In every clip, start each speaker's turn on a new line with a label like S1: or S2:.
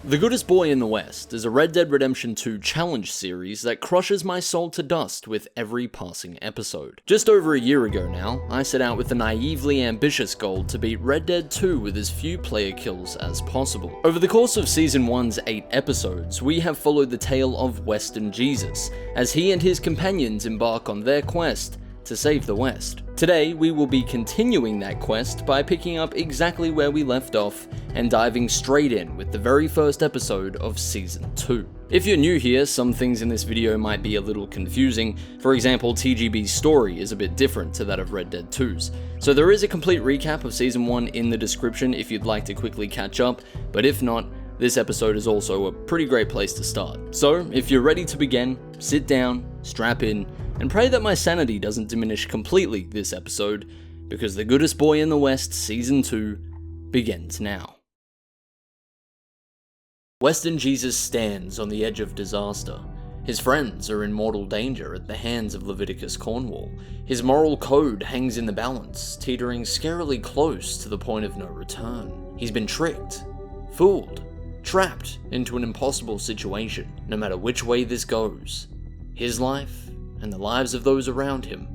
S1: The Goodest Boy in the West is a Red Dead Redemption 2 challenge series that crushes my soul to dust with every passing episode. Just over a year ago now, I set out with the naively ambitious goal to beat Red Dead 2 with as few player kills as possible. Over the course of Season 1's 8 episodes, we have followed the tale of Western Jesus, as he and his companions embark on their quest to save the West. Today, we will be continuing that quest by picking up exactly where we left off and diving straight in with the very first episode of Season 2. If you're new here, some things in this video might be a little confusing. For example, TGB's story is a bit different to that of Red Dead 2's. So there is a complete recap of Season 1 in the description if you'd like to quickly catch up, but if not, this episode is also a pretty great place to start. So, if you're ready to begin, sit down, strap in, and pray that my sanity doesn't diminish completely this episode, because The Goodest Boy in the West Season 2 begins now. Western Jesus stands on the edge of disaster. His friends are in mortal danger at the hands of Leviticus Cornwall. His moral code hangs in the balance, teetering scarily close to the point of no return. He's been tricked, fooled, trapped into an impossible situation. No matter which way this goes, his life and the lives of those around him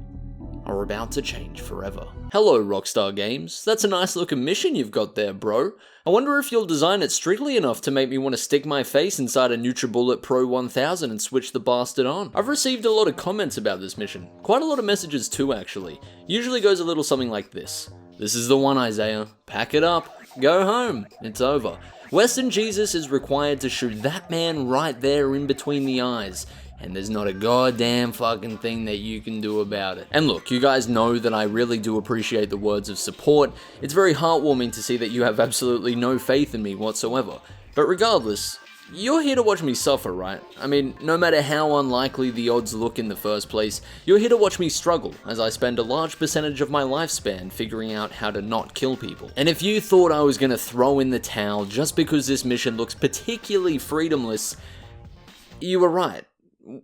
S1: are about to change forever. Hello, Rockstar Games. That's a nice looking mission you've got there, bro. I wonder if you'll design it strictly enough to make me want to stick my face inside a NutriBullet Pro 1000 and switch the bastard on. I've received a lot of comments about this mission. Quite a lot of messages too, actually. Usually goes a little something like this. This is the one, eyezayar. Pack it up. Go home. It's over. Western Jesus is required to shoot that man right there in between the eyes, and there's not a goddamn fucking thing that you can do about it. And look, you guys know that I really do appreciate the words of support. It's very heartwarming to see that you have absolutely no faith in me whatsoever. But regardless, you're here to watch me suffer, right? I mean, no matter how unlikely the odds look in the first place, you're here to watch me struggle as I spend a large percentage of my lifespan figuring out how to not kill people. And if you thought I was gonna throw in the towel just because this mission looks particularly freedomless, you were right.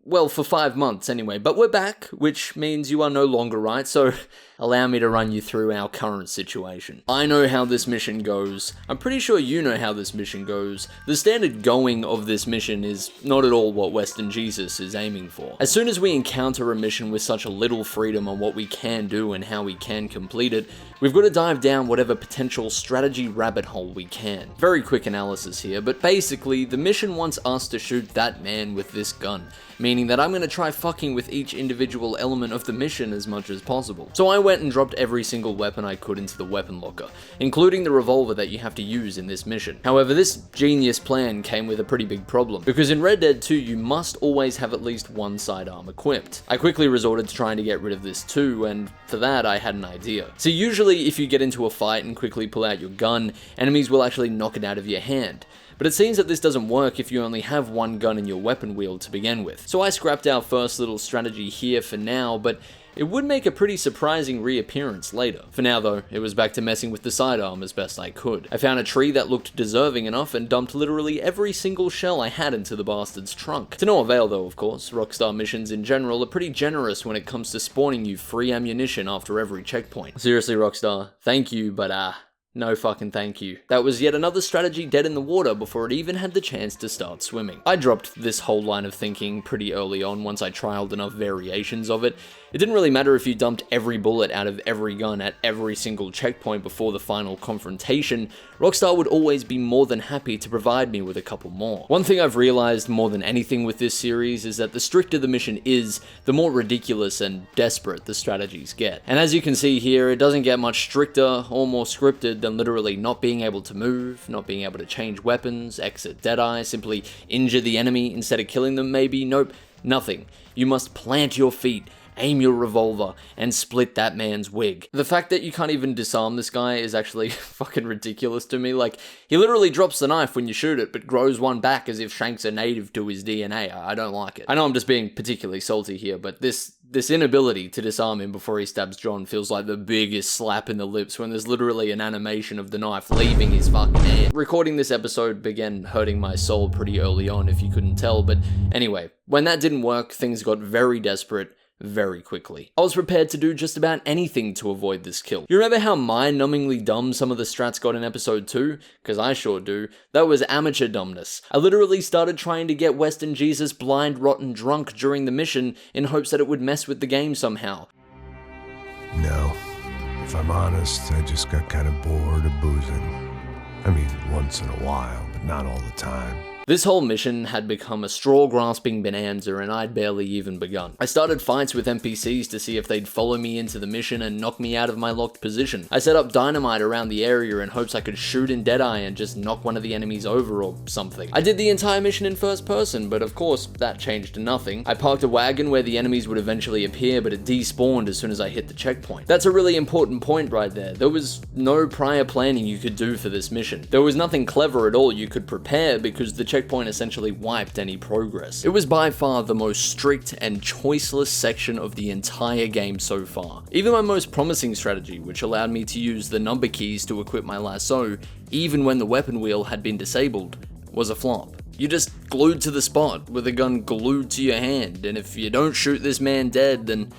S1: Well, for 5 months anyway, but we're back, which means you are no longer right, so allow me to run you through our current situation. I know how this mission goes. I'm pretty sure you know how this mission goes. The standard going of this mission is not at all what Western Jesus is aiming for. As soon as we encounter a mission with such a little freedom on what we can do and how we can complete it, we've got to dive down whatever potential strategy rabbit hole we can. Very quick analysis here, but basically, the mission wants us to shoot that man with this gun, meaning that I'm going to try fucking with each individual element of the mission as much as possible. So I went and dropped every single weapon I could into the weapon locker, including the revolver that you have to use in this mission. However, this genius plan came with a pretty big problem, because in Red Dead 2 you must always have at least one sidearm equipped. I quickly resorted to trying to get rid of this too, and for that I had an idea. So usually if you get into a fight and quickly pull out your gun, enemies will actually knock it out of your hand. But it seems that this doesn't work if you only have one gun in your weapon wheel to begin with. So I scrapped our first little strategy here for now, but it would make a pretty surprising reappearance later. For now though, it was back to messing with the sidearm as best I could. I found a tree that looked deserving enough and dumped literally every single shell I had into the bastard's trunk. To no avail though, of course. Rockstar missions in general are pretty generous when it comes to spawning you free ammunition after every checkpoint. Seriously, Rockstar, thank you, but no fucking thank you. That was yet another strategy dead in the water before it even had the chance to start swimming. I dropped this whole line of thinking pretty early on once I trialed enough variations of it. It didn't really matter if you dumped every bullet out of every gun at every single checkpoint before the final confrontation, Rockstar would always be more than happy to provide me with a couple more. One thing I've realized more than anything with this series is that the stricter the mission is, the more ridiculous and desperate the strategies get. And as you can see here, it doesn't get much stricter or more scripted than literally not being able to move, not being able to change weapons, exit Deadeye, simply injure the enemy instead of killing them maybe. Nope, nothing. You must plant your feet, aim your revolver, and split that man's wig. The fact that you can't even disarm this guy is actually fucking ridiculous to me. Like, he literally drops the knife when you shoot it, but grows one back as if Shank's a native to his DNA. I don't like it. I know I'm just being particularly salty here, but this inability to disarm him before he stabs John feels like the biggest slap in the lips when there's literally an animation of the knife leaving his fucking hand. Recording this episode began hurting my soul pretty early on, if you couldn't tell, but anyway, when that didn't work, things got very desperate, very quickly. I was prepared to do just about anything to avoid this kill. You remember how mind-numbingly dumb some of the strats got in episode 2? Because I sure do. That was amateur dumbness. I literally started trying to get Western Jesus blind, rotten drunk during the mission in hopes that it would mess with the game somehow.
S2: No. If I'm honest, I just got kind of bored of boozing. I mean, once in a while, but not all the time.
S1: This whole mission had become a straw-grasping bonanza and I'd barely even begun. I started fights with NPCs to see if they'd follow me into the mission and knock me out of my locked position. I set up dynamite around the area in hopes I could shoot in Deadeye and just knock one of the enemies over or something. I did the entire mission in first person, but of course, that changed to nothing. I parked a wagon where the enemies would eventually appear, but it despawned as soon as I hit the checkpoint. That's a really important point right there. There was no prior planning you could do for this mission. There was nothing clever at all you could prepare because the checkpoint essentially wiped any progress. It was by far the most strict and choiceless section of the entire game so far. Even my most promising strategy, which allowed me to use the number keys to equip my lasso, even when the weapon wheel had been disabled, was a flop. You're just glued to the spot with a gun glued to your hand, and if you don't shoot this man dead, then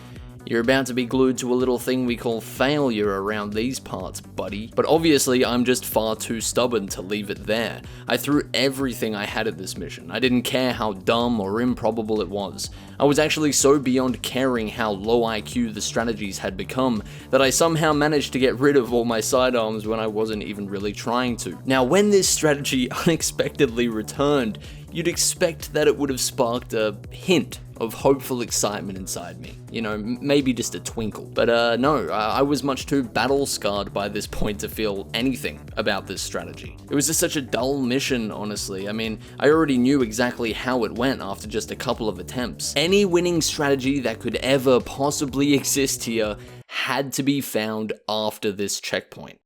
S1: you're about to be glued to a little thing we call failure around these parts, buddy. But obviously, I'm just far too stubborn to leave it there. I threw everything I had at this mission. I didn't care how dumb or improbable it was. I was actually so beyond caring how low IQ the strategies had become that I somehow managed to get rid of all my sidearms when I wasn't even really trying to. Now, when this strategy unexpectedly returned, you'd expect that it would have sparked a hint of hopeful excitement inside me. You know, maybe just a twinkle. But no, I was much too battle-scarred by this point to feel anything about this strategy. It was just such a dull mission, honestly. I mean, I already knew exactly how it went after just a couple of attempts. Any winning strategy that could ever possibly exist here had to be found after this checkpoint.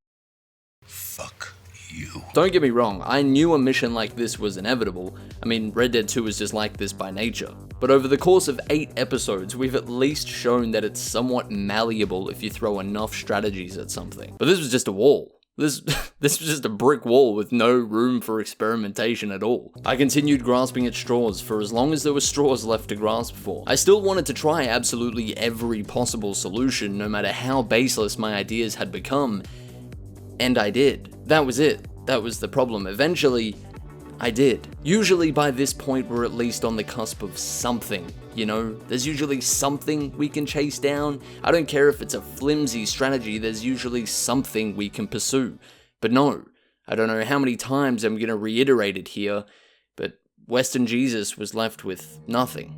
S2: Fuck you.
S1: Don't get me wrong, I knew a mission like this was inevitable. I mean, Red Dead 2 is just like this by nature. But over the course of 8 episodes, we've at least shown that it's somewhat malleable if you throw enough strategies at something. But this was just a wall. This was just a brick wall with no room for experimentation at all. I continued grasping at straws for as long as there were straws left to grasp for. I still wanted to try absolutely every possible solution, no matter how baseless my ideas had become. And I did. That was it. That was the problem. Eventually, I did. Usually by this point, we're at least on the cusp of something, you know? There's usually something we can chase down. I don't care if it's a flimsy strategy, there's usually something we can pursue. But no, I don't know how many times I'm gonna reiterate it here, but Western Jesus was left with nothing.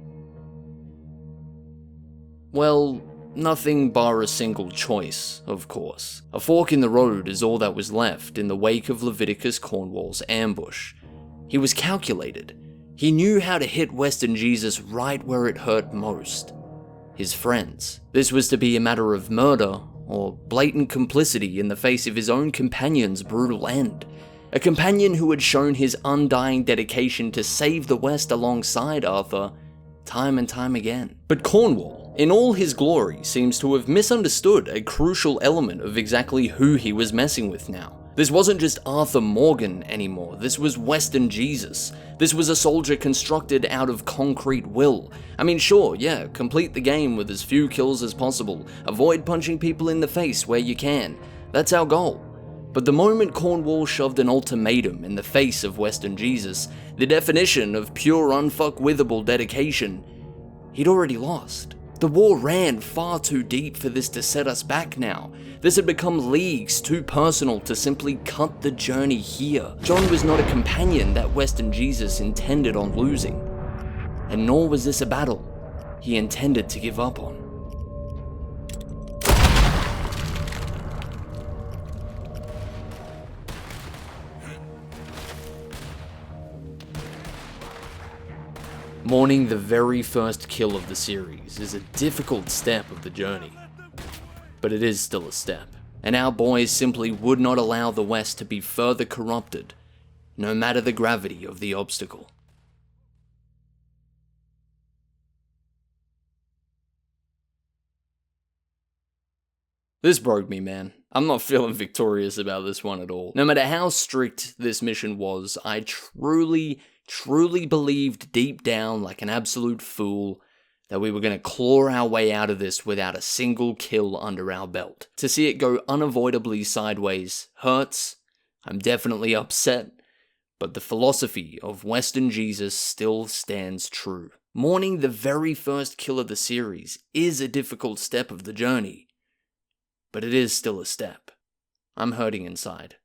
S1: Well, nothing bar a single choice, of course. A fork in the road is all that was left in the wake of Leviticus Cornwall's ambush. He was calculated. He knew how to hit Western Jesus right where it hurt most. His friends. This was to be a matter of murder or blatant complicity in the face of his own companion's brutal end. A companion who had shown his undying dedication to save the West alongside Arthur time and time again. But Cornwall, in all his glory, seems to have misunderstood a crucial element of exactly who he was messing with now. This wasn't just Arthur Morgan anymore, this was Western Jesus. This was a soldier constructed out of concrete will. I mean, sure, yeah, complete the game with as few kills as possible, avoid punching people in the face where you can. That's our goal. But the moment Cornwall shoved an ultimatum in the face of Western Jesus, the definition of pure unfuckwithable dedication, he'd already lost. The war ran far too deep for this to set us back now. This had become leagues too personal to simply cut the journey here. John was not a companion that Western Jesus intended on losing. And nor was this a battle he intended to give up on. Mourning the very first kill of the series is a difficult step of the journey. But it is still a step, and our boys simply would not allow the West to be further corrupted, no matter the gravity of the obstacle. This broke me, man. I'm not feeling victorious about this one at all. No matter how strict this mission was, I truly believed deep down, like an absolute fool, that we were going to claw our way out of this without a single kill under our belt. To see it go unavoidably sideways hurts. I'm definitely upset, but the philosophy of Western Jesus still stands true. Mourning the very first kill of the series is a difficult step of the journey, but it is still a step. I'm hurting inside.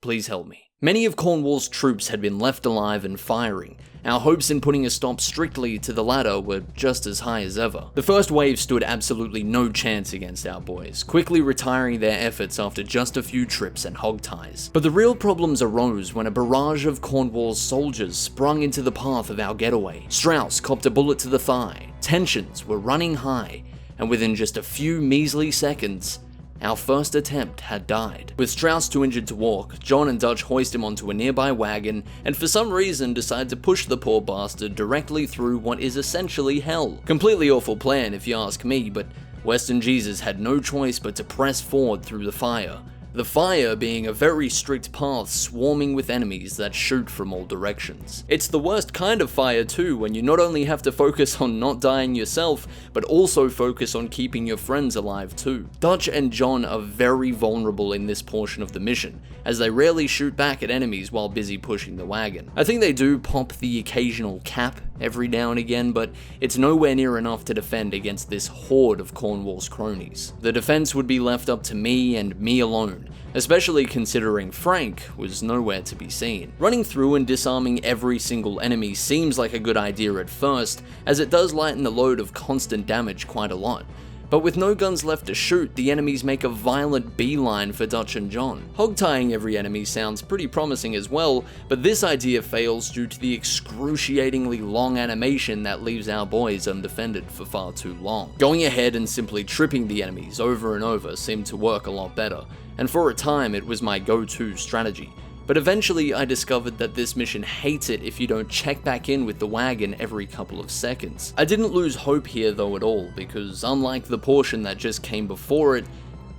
S1: Please help me. Many of Cornwall's troops had been left alive and firing. Our hopes in putting a stop strictly to the latter were just as high as ever. The first wave stood absolutely no chance against our boys, quickly retiring their efforts after just a few trips and hog ties. But the real problems arose when a barrage of Cornwall's soldiers sprung into the path of our getaway. Strauss copped a bullet to the thigh, tensions were running high, and within just a few measly seconds, our first attempt had died. With Strauss too injured to walk, John and Dutch hoist him onto a nearby wagon and for some reason decide to push the poor bastard directly through what is essentially hell. Completely awful plan if you ask me, but Western Jesus had no choice but to press forward through the fire. The fire being a very strict path swarming with enemies that shoot from all directions. It's the worst kind of fire too, when you not only have to focus on not dying yourself, but also focus on keeping your friends alive too. Dutch and John are very vulnerable in this portion of the mission, as they rarely shoot back at enemies while busy pushing the wagon. I think they do pop the occasional cap every now and again, but it's nowhere near enough to defend against this horde of Cornwall's cronies. The defense would be left up to me and me alone, especially considering Frank was nowhere to be seen. Running through and disarming every single enemy seems like a good idea at first, as it does lighten the load of constant damage quite a lot. But with no guns left to shoot, the enemies make a violent beeline for Dutch and John. Hog-tying every enemy sounds pretty promising as well, but this idea fails due to the excruciatingly long animation that leaves our boys undefended for far too long. Going ahead and simply tripping the enemies over and over seemed to work a lot better, and for a time it was my go-to strategy. But eventually I discovered that this mission hates it if you don't check back in with the wagon every couple of seconds. I didn't lose hope here though at all, because unlike the portion that just came before it,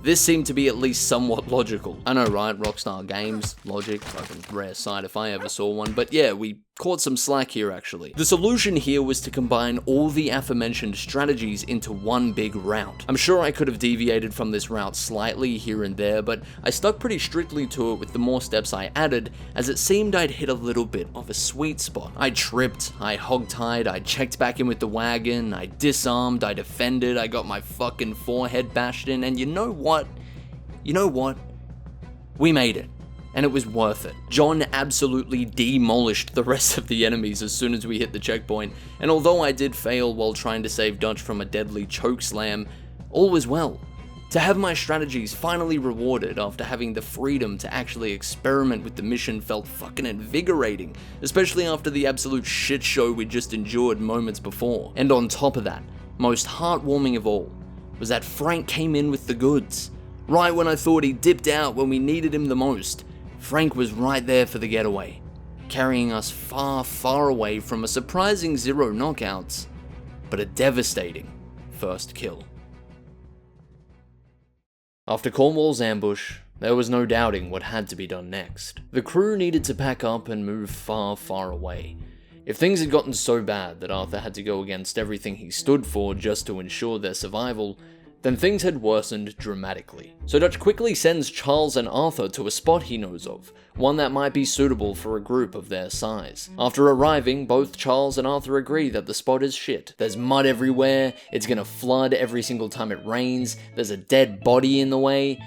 S1: this seemed to be at least somewhat logical. I know, right? Rockstar Games, logic, fucking rare sight if I ever saw one, but yeah, we caught some slack here actually. The solution here was to combine all the aforementioned strategies into one big route. I'm sure I could have deviated from this route slightly here and there, but I stuck pretty strictly to it with the more steps I added, as it seemed I'd hit a little bit of a sweet spot. I tripped, I hog-tied, I checked back in with the wagon, I disarmed, I defended, I got my fucking forehead bashed in, and you know what? We made it. And it was worth it. John absolutely demolished the rest of the enemies as soon as we hit the checkpoint, and although I did fail while trying to save Dutch from a deadly chokeslam, all was well. To have my strategies finally rewarded after having the freedom to actually experiment with the mission felt fucking invigorating, especially after the absolute shit show we just endured moments before. And on top of that, most heartwarming of all, was that Frank came in with the goods. Right when I thought he dipped out when we needed him the most, Frank was right there for the getaway, carrying us far, far away from a surprising 0 knockouts, but a devastating first kill. After Cornwall's ambush, there was no doubting what had to be done next. The crew needed to pack up and move far, far away. If things had gotten so bad that Arthur had to go against everything he stood for just to ensure their survival, then things had worsened dramatically. So Dutch quickly sends Charles and Arthur to a spot he knows of, one that might be suitable for a group of their size. After arriving, both Charles and Arthur agree that the spot is shit. There's mud everywhere, it's gonna flood every single time it rains, there's a dead body in the way.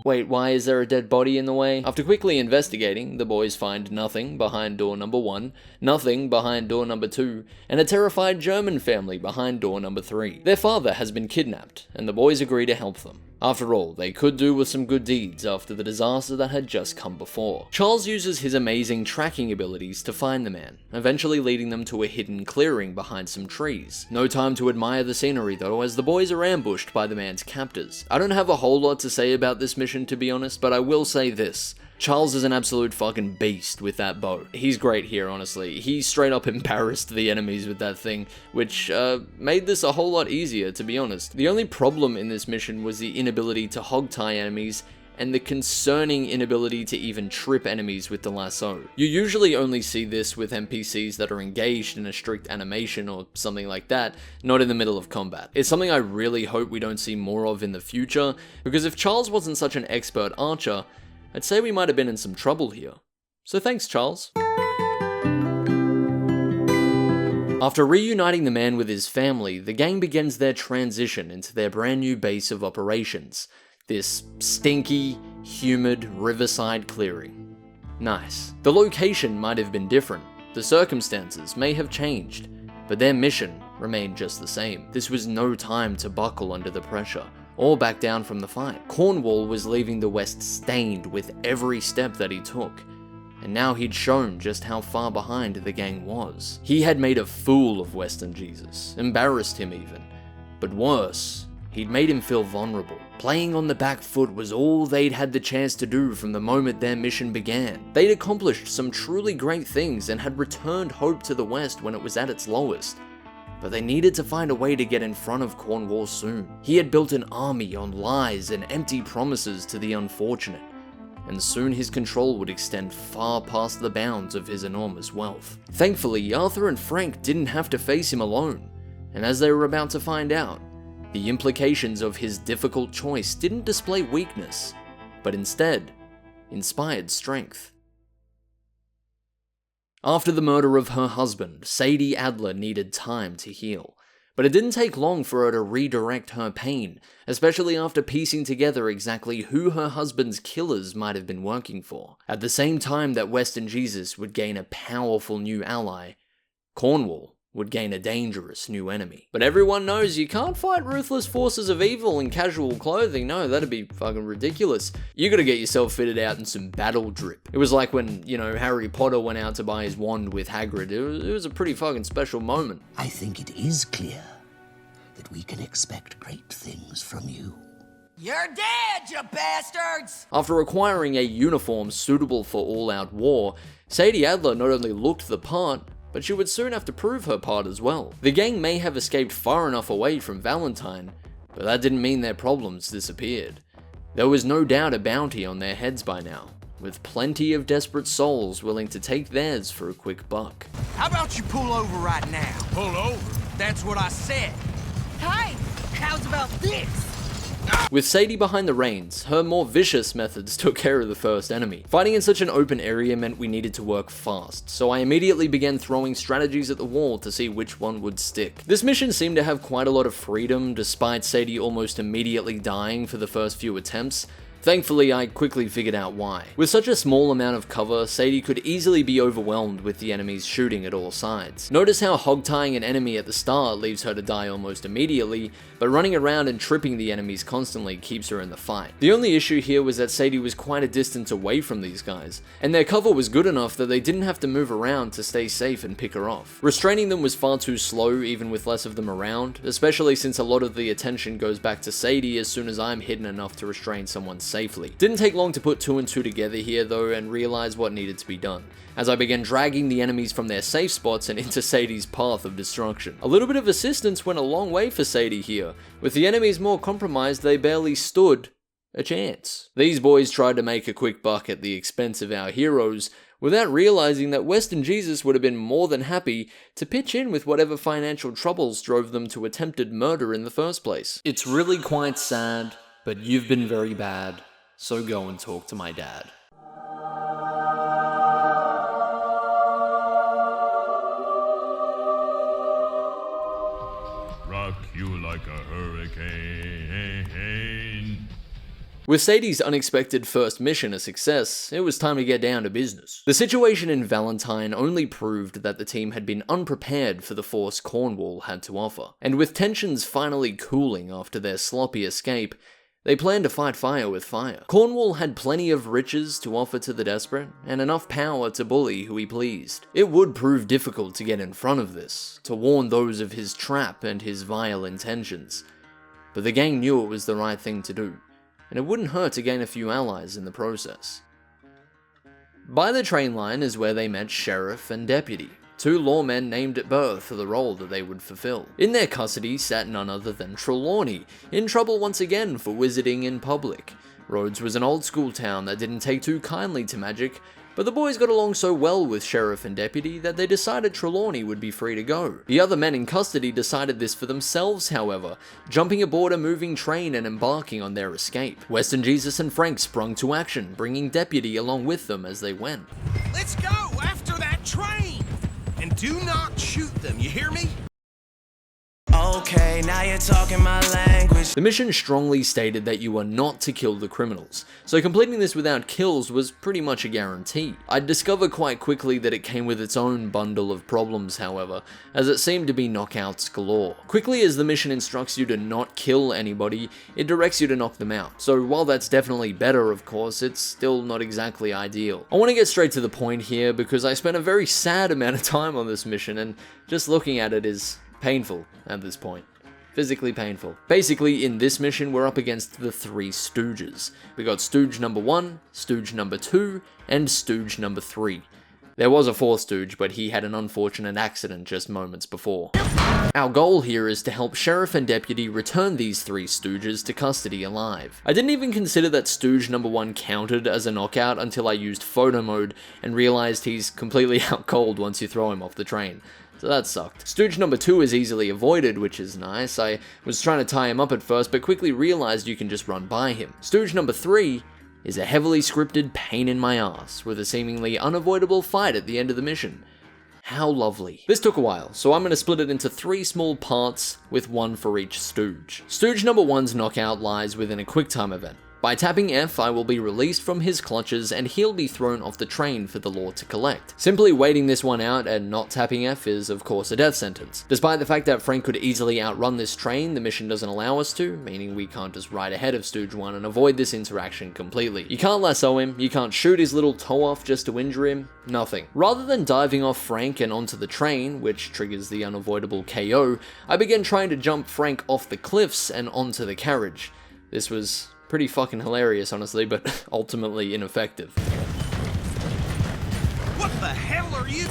S1: Wait, why is there a dead body in the way? After quickly investigating, the boys find nothing behind door number 1, nothing behind door number 2, and a terrified German family behind door number 3. Their father has been kidnapped, and the boys agree to help them. After all, they could do with some good deeds after the disaster that had just come before. Charles uses his amazing tracking abilities to find the man, eventually leading them to a hidden clearing behind some trees. No time to admire the scenery though, as the boys are ambushed by the man's captors. I don't have a whole lot to say about this mission to be honest, but I will say this. Charles is an absolute fucking beast with that bow. He's great here, honestly. He straight up embarrassed the enemies with that thing, which made this a whole lot easier, to be honest. The only problem in this mission was the inability to hog-tie enemies, and the concerning inability to even trip enemies with the lasso. You usually only see this with NPCs that are engaged in a strict animation or something like that, not in the middle of combat. It's something I really hope we don't see more of in the future, because if Charles wasn't such an expert archer, I'd say we might have been in some trouble here. So thanks, Charles. After reuniting the man with his family, the gang begins their transition into their brand new base of operations. This stinky, humid riverside clearing. Nice. The location might have been different, the circumstances may have changed, but their mission remained just the same. This was no time to buckle under the pressure, or back down from the fight. Cornwall was leaving the West stained with every step that he took, and now he'd shown just how far behind the gang was. He had made a fool of Western Jesus, embarrassed him even, but worse, he'd made him feel vulnerable. Playing on the back foot was all they'd had the chance to do from the moment their mission began. They'd accomplished some truly great things and had returned hope to the West when it was at its lowest. But they needed to find a way to get in front of Cornwall soon. He had built an army on lies and empty promises to the unfortunate, and soon his control would extend far past the bounds of his enormous wealth. Thankfully, Arthur and Frank didn't have to face him alone, and as they were about to find out, the implications of his difficult choice didn't display weakness, but instead inspired strength. After the murder of her husband, Sadie Adler needed time to heal, but it didn't take long for her to redirect her pain, especially after piecing together exactly who her husband's killers might have been working for. At the same time that Western Jesus would gain a powerful new ally, Cornwall would gain a dangerous new enemy. But everyone knows you can't fight ruthless forces of evil in casual clothing. No, that'd be fucking ridiculous. You gotta get yourself fitted out in some battle drip. It was like when, Harry Potter went out to buy his wand with Hagrid. It was a pretty fucking special moment.
S3: I think it is clear that we can expect great things from you.
S4: You're dead, you bastards!
S1: After acquiring a uniform suitable for all-out war, Sadie Adler not only looked the part, but she would soon have to prove her part as well. The gang may have escaped far enough away from Valentine, but that didn't mean their problems disappeared. There was no doubt a bounty on their heads by now, with plenty of desperate souls willing to take theirs for a quick buck.
S4: How about you pull over right now?
S5: Pull over?
S4: That's what I said. Hey, how's about this?
S1: With Sadie behind the reins, her more vicious methods took care of the first enemy. Fighting in such an open area meant we needed to work fast, so I immediately began throwing strategies at the wall to see which one would stick. This mission seemed to have quite a lot of freedom, despite Sadie almost immediately dying for the first few attempts. Thankfully, I quickly figured out why. With such a small amount of cover, Sadie could easily be overwhelmed with the enemies shooting at all sides. Notice how hog-tying an enemy at the start leaves her to die almost immediately, but running around and tripping the enemies constantly keeps her in the fight. The only issue here was that Sadie was quite a distance away from these guys, and their cover was good enough that they didn't have to move around to stay safe and pick her off. Restraining them was far too slow even with less of them around, especially since a lot of the attention goes back to Sadie as soon as I'm hidden enough to restrain someone safely. Didn't take long to put two and two together here though and realize what needed to be done, as I began dragging the enemies from their safe spots and into Sadie's path of destruction. A little bit of assistance went a long way for Sadie here. With the enemies more compromised, they barely stood a chance. These boys tried to make a quick buck at the expense of our heroes, without realizing that Western Jesus would have been more than happy to pitch in with whatever financial troubles drove them to attempted murder in the first place. It's really quite sad, but you've been very bad. So go and talk to my dad.
S5: Rock you like a hurricane.
S1: With Sadie's unexpected first mission a success, it was time to get down to business. The situation in Valentine only proved that the team had been unprepared for the force Cornwall had to offer, and with tensions finally cooling after their sloppy escape, they planned to fight fire with fire. Cornwall had plenty of riches to offer to the desperate, and enough power to bully who he pleased. It would prove difficult to get in front of this, to warn those of his trap and his vile intentions. But the gang knew it was the right thing to do, and it wouldn't hurt to gain a few allies in the process. By the train line is where they met Sheriff and Deputy, two lawmen named at birth for the role that they would fulfill. In their custody sat none other than Trelawney, in trouble once again for wizarding in public. Rhodes was an old school town that didn't take too kindly to magic, but the boys got along so well with sheriff and deputy that they decided Trelawney would be free to go. The other men in custody decided this for themselves, however, jumping aboard a moving train and embarking on their escape. Weston Jesus and Frank sprung to action, bringing deputy along with them as they went.
S6: Let's go after that train! And do not shoot them, you hear me? Okay, now you're talking my language.
S1: The mission strongly stated that you are not to kill the criminals, so completing this without kills was pretty much a guarantee. I'd discover quite quickly that it came with its own bundle of problems, however, as it seemed to be knockouts galore. Quickly as the mission instructs you to not kill anybody, it directs you to knock them out. So while that's definitely better, of course, it's still not exactly ideal. I want to get straight to the point here because I spent a very sad amount of time on this mission, and just looking at it is painful at this point. Physically painful. Basically, in this mission, we're up against the three Stooges. We got Stooge number 1, Stooge number 2, and Stooge number 3. There was a fourth Stooge, but he had an unfortunate accident just moments before. Our goal here is to help Sheriff and Deputy return these three Stooges to custody alive. I didn't even consider that Stooge number 1 counted as a knockout until I used photo mode and realized he's completely out cold once you throw him off the train. So that sucked. Stooge number 2 is easily avoided, which is nice. I was trying to tie him up at first, but quickly realized you can just run by him. Stooge number 3 is a heavily scripted pain in my ass, with a seemingly unavoidable fight at the end of the mission. How lovely. This took a while, so I'm going to split it into 3 small parts, with 1 for each Stooge. Stooge number 1's knockout lies within a QuickTime event. By tapping F, I will be released from his clutches and he'll be thrown off the train for the law to collect. Simply waiting this one out and not tapping F is, of course, a death sentence. Despite the fact that Frank could easily outrun this train, the mission doesn't allow us to, meaning we can't just ride ahead of Stooge 1 and avoid this interaction completely. You can't lasso him, you can't shoot his little toe off just to injure him, nothing. Rather than diving off Frank and onto the train, which triggers the unavoidable KO, I began trying to jump Frank off the cliffs and onto the carriage. This was pretty fucking hilarious, honestly, but ultimately ineffective.
S6: What the hell are you?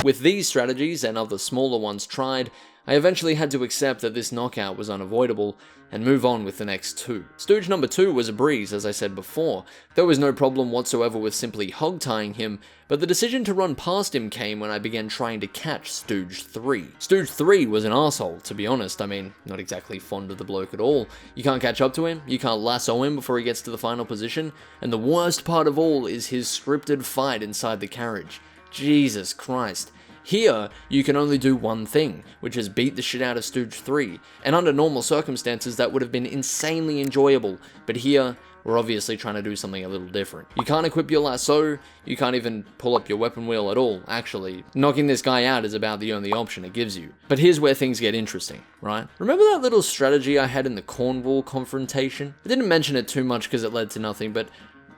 S1: With these strategies and other smaller ones tried, I eventually had to accept that this knockout was unavoidable and move on with the next 2. Stooge number 2 was a breeze, as I said before. There was no problem whatsoever with simply hog-tying him, but the decision to run past him came when I began trying to catch Stooge 3. Stooge 3 was an arsehole, to be honest. I mean, not exactly fond of the bloke at all. You can't catch up to him, you can't lasso him before he gets to the final position, and the worst part of all is his scripted fight inside the carriage. Jesus Christ. Here, you can only do one thing, which is beat the shit out of Stooge 3, and under normal circumstances that would have been insanely enjoyable, but here, we're obviously trying to do something a little different. You can't equip your lasso, you can't even pull up your weapon wheel at all, actually. Knocking this guy out is about the only option it gives you. But here's where things get interesting, right? Remember that little strategy I had in the Cornwall confrontation? I didn't mention it too much because it led to nothing, but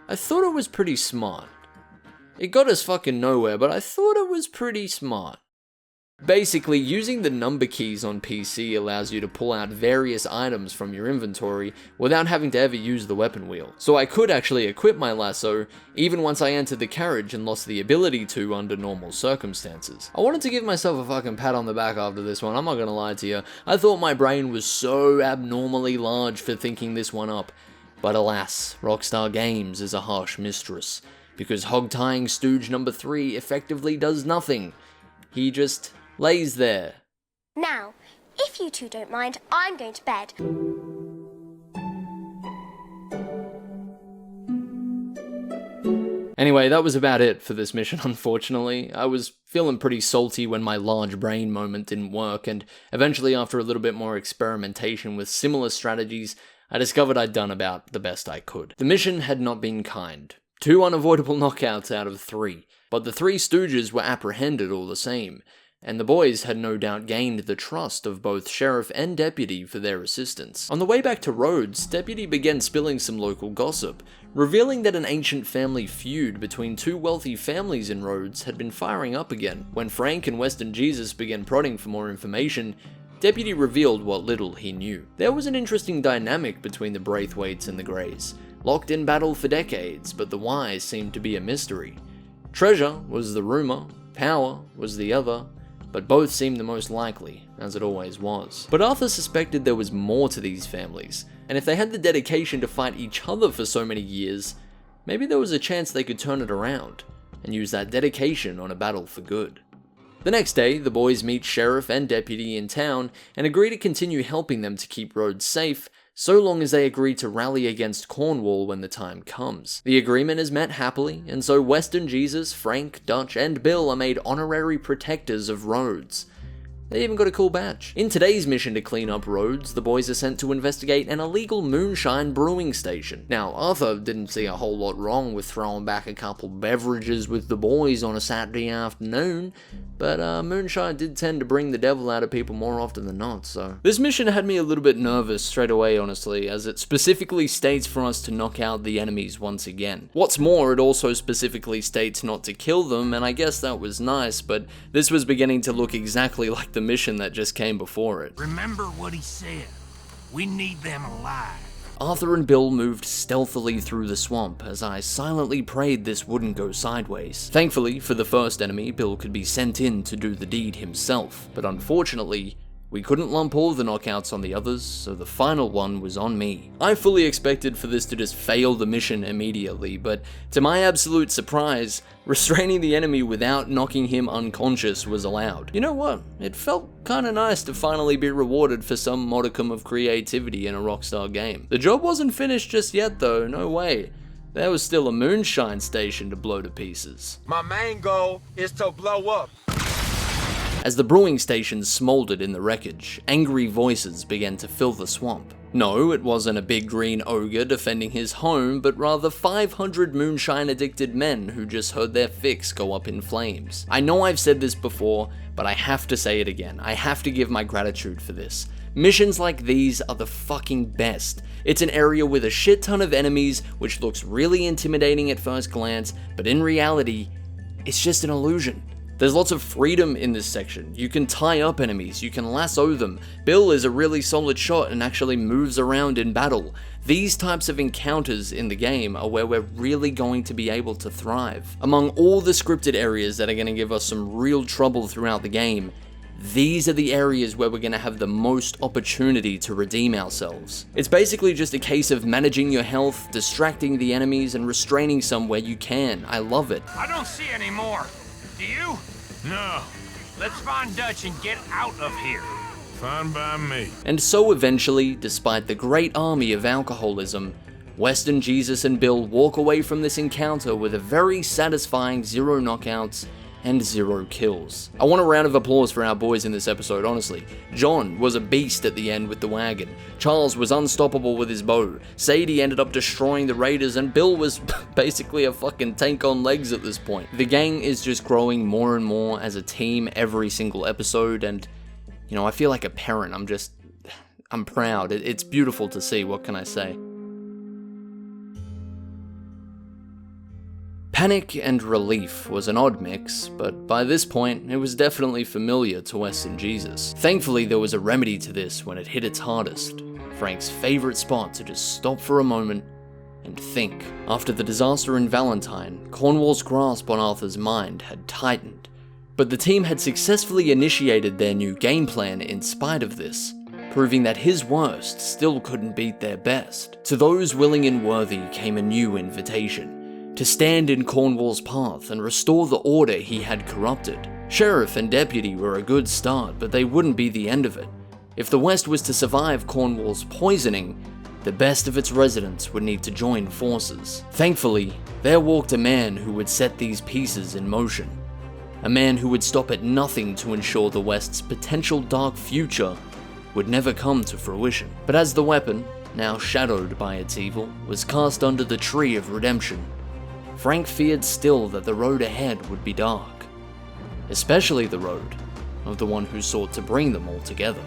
S1: I thought it was pretty smart. It got us fucking nowhere, but I thought it was pretty smart. Basically, using the number keys on PC allows you to pull out various items from your inventory without having to ever use the weapon wheel. So I could actually equip my lasso, even once I entered the carriage and lost the ability to under normal circumstances. I wanted to give myself a fucking pat on the back after this one, I'm not gonna lie to you. I thought my brain was so abnormally large for thinking this one up. But alas, Rockstar Games is a harsh mistress, because hog-tying Stooge number 3 effectively does nothing. He just lays there.
S7: Now, if you two don't mind, I'm going to bed.
S1: Anyway, that was about it for this mission, unfortunately. I was feeling pretty salty when my large brain moment didn't work, and eventually after a little bit more experimentation with similar strategies, I discovered I'd done about the best I could. The mission had not been kind. 2 unavoidable knockouts out of 3, but the 3 Stooges were apprehended all the same, and the boys had no doubt gained the trust of both sheriff and deputy for their assistance. On the way back to Rhodes, deputy began spilling some local gossip, revealing that an ancient family feud between 2 wealthy families in Rhodes had been firing up again. When Frank and Weston Jesus began prodding for more information, deputy revealed what little he knew. There was an interesting dynamic between the Braithwaites and the Greys, locked in battle for decades, but the why seemed to be a mystery. Treasure was the rumor, power was the other, but both seemed the most likely, as it always was. But Arthur suspected there was more to these families, and if they had the dedication to fight each other for so many years, maybe there was a chance they could turn it around and use that dedication on a battle for good. The next day, the boys meet sheriff and deputy in town and agree to continue helping them to keep Rhodes safe, so long as they agree to rally against Cornwall when the time comes. The agreement is met happily, and so Western Jesus, Frank, Dutch, and Bill are made honorary protectors of Rhodes. They even got a cool badge. In today's mission to clean up Rhodes, the boys are sent to investigate an illegal moonshine brewing station. Now, Arthur didn't see a whole lot wrong with throwing back a couple beverages with the boys on a Saturday afternoon, but moonshine did tend to bring the devil out of people more often than not, so. This mission had me a little bit nervous straight away, honestly, as it specifically states for us to knock out the enemies once again. What's more, it also specifically states not to kill them, and I guess that was nice, but this was beginning to look exactly like the mission that just came before it.
S6: Remember what he said. We need them alive.
S1: Arthur and Bill moved stealthily through the swamp as I silently prayed this wouldn't go sideways. Thankfully, for the first enemy, Bill could be sent in to do the deed himself, but unfortunately, we couldn't lump all the knockouts on the others, so the final one was on me. I fully expected for this to just fail the mission immediately, but to my absolute surprise, restraining the enemy without knocking him unconscious was allowed. You know what? It felt kinda nice to finally be rewarded for some modicum of creativity in a Rockstar game. The job wasn't finished just yet though, no way. There was still a moonshine station to blow to pieces.
S8: My main goal is to blow up.
S1: As the brewing station smoldered in the wreckage, angry voices began to fill the swamp. No, it wasn't a big green ogre defending his home, but rather 500 moonshine-addicted men who just heard their fix go up in flames. I know I've said this before, but I have to say it again. I have to give my gratitude for this. Missions like these are the fucking best. It's an area with a shit ton of enemies, which looks really intimidating at first glance, but in reality, it's just an illusion. There's lots of freedom in this section. You can tie up enemies, you can lasso them. Bill is a really solid shot and actually moves around in battle. These types of encounters in the game are where we're really going to be able to thrive. Among all the scripted areas that are going to give us some real trouble throughout the game, these are the areas where we're going to have the most opportunity to redeem ourselves. It's basically just a case of managing your health, distracting the enemies, and restraining some where you can. I love it.
S6: I don't see any more. Do you?
S5: No,
S6: Let's find Dutch and get out of here.
S5: fine by me.
S1: And so eventually, despite the great army of alcoholism, Western Jesus and Bill walk away from this encounter with a very satisfying 0 knockouts and 0 kills. I want a round of applause for our boys in this episode, honestly. John was a beast at the end with the wagon. Charles was unstoppable with his bow. Sadie ended up destroying the raiders, and Bill was basically a fucking tank on legs at this point. The gang is just growing more and more as a team every single episode, and you know, I feel like a parent. I'm proud. It's beautiful to see, what can I say? Panic and relief was an odd mix, but by this point, it was definitely familiar to Western Jesus. Thankfully, there was a remedy to this when it hit its hardest. Frank's favorite spot to just stop for a moment and think. After the disaster in Valentine, Cornwall's grasp on Arthur's mind had tightened, but the team had successfully initiated their new game plan in spite of this, proving that his worst still couldn't beat their best. To those willing and worthy came a new invitation: to stand in Cornwall's path and restore the order he had corrupted. Sheriff and deputy were a good start, but they wouldn't be the end of it. If the West was to survive Cornwall's poisoning, the best of its residents would need to join forces. Thankfully, there walked a man who would set these pieces in motion. A man who would stop at nothing to ensure the West's potential dark future would never come to fruition. But as the weapon, now shadowed by its evil, was cast under the tree of redemption, Frank feared still that the road ahead would be dark, especially the road of the one who sought to bring them all together.